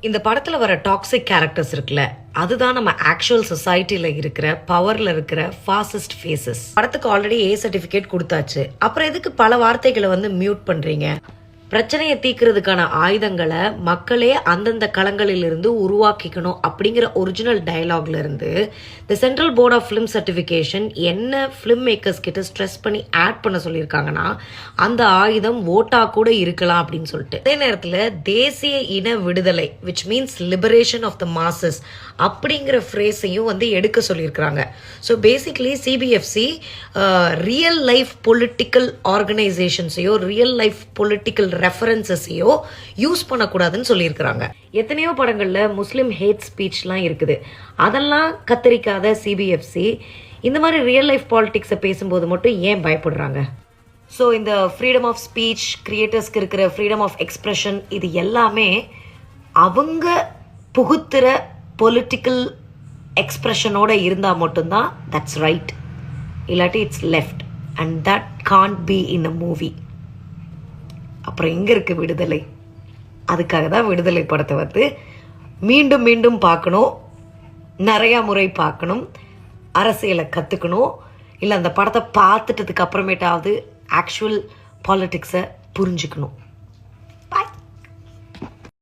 இந்த படத்துல வர டாக்ஸிக் கேரக்டர்ஸ் இருக்குல்ல, அதுதான் நம்ம ஆக்சுவல் சொசைட்டில இருக்கிற பவர்ல இருக்கிற ஃபாசிஸ்ட் ஃபேஸஸ். படத்துக்கு ஆல்ரெடி ஏ சர்டிபிகேட் கொடுத்தாச்சு, அப்புறம் எதுக்கு பல வார்த்தைகளை மியூட் பண்றீங்க? பிரச்சனையை தீர்க்கிறதுக்கான ஆயுதங்களை மக்களே அந்தந்த களங்களில் இருந்து உருவாக்கிக்கணும் அப்படிங்கிற ஒரிஜினல் டயலாக்ல இருந்து the central board of film certification என்ன ஃபிலிம் மேக்கர்ஸ் கிட்ட ஸ்ட்ரெஸ் பண்ணி ஆட் பண்ண சொல்லியிருக்காங்கன்னா, அந்த ஆயுதம் ஓட்டா கூட இருக்கலாம் அப்படின்னு சொல்லிட்டு. அதே நேரத்தில் தேசிய இன விடுதலை which means liberation of the masses அப்படிங்கிற ஃப்ரேஸையும் எடுக்க சொல்லியிருக்கிறாங்க. So basically CBFC real life political ஆர்கனைசேஷன்ஸையோ ரியல் லைஃப் பொலிட்டிக்கல் ரெஃபரன்சஸையோ யூஸ் பண்ணக்கூடாதுன்னு சொல்லியிருக்கிறாங்க. எத்தனையோ படங்களில் முஸ்லீம் ஹேட் ஸ்பீச்லாம் இருக்குது, அதெல்லாம் கத்தரிக்காத சிபிஎஃப்சி இந்த மாதிரி ரியல் லைஃப் பாலிடிக்ஸை பேசும்போது மட்டும் ஏன் பயப்படுறாங்க? ஸோ இந்த ஃப்ரீடம் ஆஃப் ஸ்பீச், கிரியேட்டர்ஸ்க்கு இருக்கிற ஃப்ரீடம் ஆஃப் எக்ஸ்பிரஷன், இது எல்லாமே அவங்க புகுத்துற பொலிட்டிக்கல் எக்ஸ்பிரஷனோட இருந்தால் மட்டும்தான் தட்ஸ் ரைட், இல்லாட்டி it's left, and that can't be in a movie. அப்புறம் எங்கே இருக்குது விடுதலை? அதுக்காக தான் விடுதலை படத்தை மீண்டும் மீண்டும் பார்க்கணும், நிறையா முறை பார்க்கணும், அரசியலை கற்றுக்கணும், இல்லை அந்த படத்தை பார்த்துட்டதுக்கு அப்புறமேட்டாவது ஆக்சுவல் பாலிட்டிக்ஸை புரிஞ்சுக்கணும்.